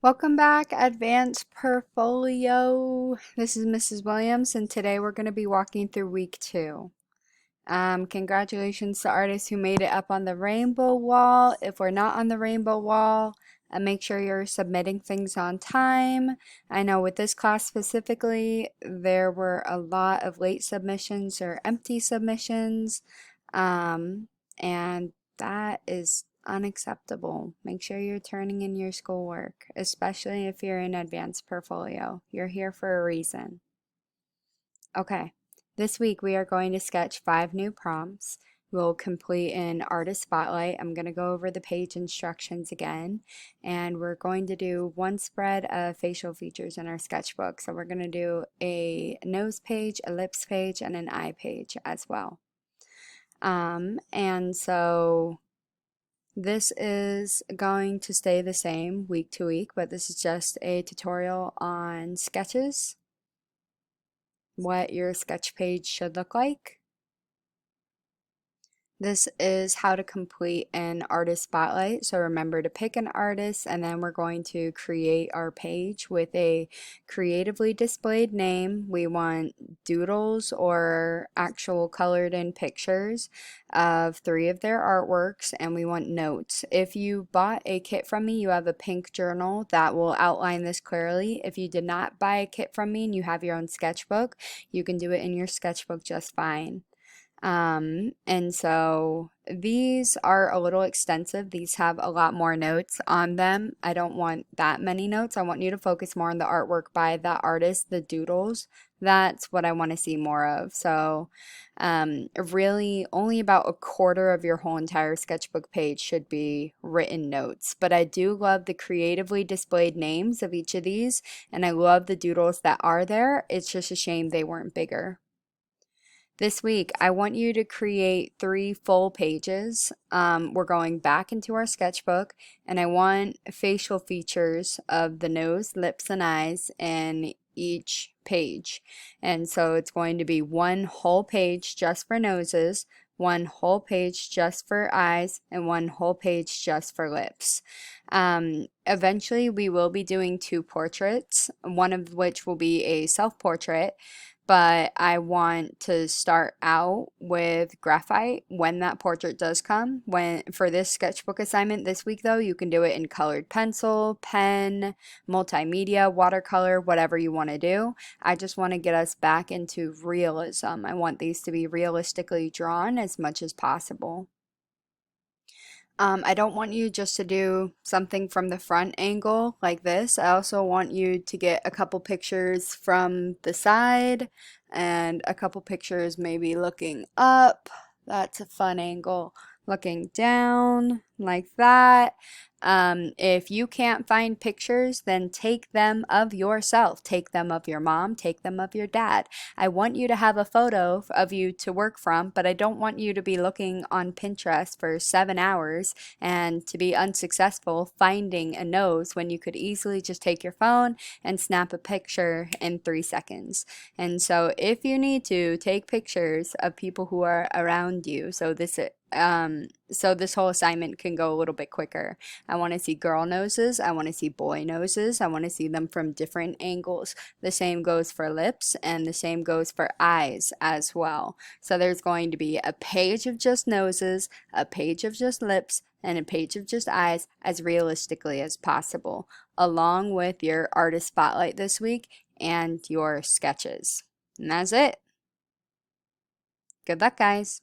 Welcome back, Advanced Portfolio. This is Mrs. Williams, and today we're going to be walking through week 2. Congratulations to artists who made it up on the rainbow wall. If we're not on the rainbow wall, make sure you're submitting things on time. I know with this class specifically, there were a lot of late submissions or empty submissions, um, and that is unacceptable. Make sure you're turning in your schoolwork, especially if you're in advanced portfolio. You're here for a reason. Okay, this week we are going to sketch 5 new prompts. We'll complete an artist spotlight. I'm going to go over the page instructions again, and we're going to do one spread of facial features in our sketchbook. So we're going to do a nose page, a lips page, and an eye page as well. And so this is going to stay the same week to week, but this is just a tutorial on sketches, what your sketch page should look like. This is how to complete an artist spotlight. So remember to pick an artist, and then we're going to create our page with a creatively displayed name. We want doodles or actual colored in pictures of 3 of their artworks, and we want notes. If you bought a kit from me, you have a pink journal that will outline this clearly. If you did not buy a kit from me and you have your own sketchbook, you can do it in your sketchbook just fine. And so these are a little extensive. These have a lot more notes on them. I don't want that many notes. I want you to focus more on the artwork by the artist, the doodles. That's what I want to see more of. So really only about a quarter of your whole entire sketchbook page should be written notes. But I do love the creatively displayed names of each of these, and I love the doodles that are there. It's just a shame they weren't bigger. This week, I want you to create 3 full pages. We're going back into our sketchbook, and I want facial features of the nose, lips, and eyes in each page. And so it's going to be 1 whole page just for noses, 1 whole page just for eyes, and 1 whole page just for lips. Eventually, we will be doing 2 portraits, one of which will be a self-portrait, but I want to start out with graphite when that portrait does come. For this sketchbook assignment this week though, you can do it in colored pencil, pen, multimedia, watercolor, whatever you want to do. I just want to get us back into realism. I want these to be realistically drawn as much as possible. I don't want you just to do something from the front angle like this. I also want you to get a couple pictures from the side and a couple pictures maybe looking up. That's a fun angle. Looking down like that. If you can't find pictures, then take them of yourself. Take them of your mom, take them of your dad. I want you to have a photo of you to work from, but I don't want you to be looking on Pinterest for 7 hours and to be unsuccessful finding a nose when you could easily just take your phone and snap a picture in 3 seconds. And so if you need to, take pictures of people who are around you. So this whole assignment can go a little bit quicker. I want to see girl noses, I want to see boy noses, I want to see them from different angles. The same goes for lips, and the same goes for eyes as well. So there's going to be a page of just noses, a page of just lips, and a page of just eyes as realistically as possible, along with your artist spotlight this week and your sketches. And that's it. Good luck, guys.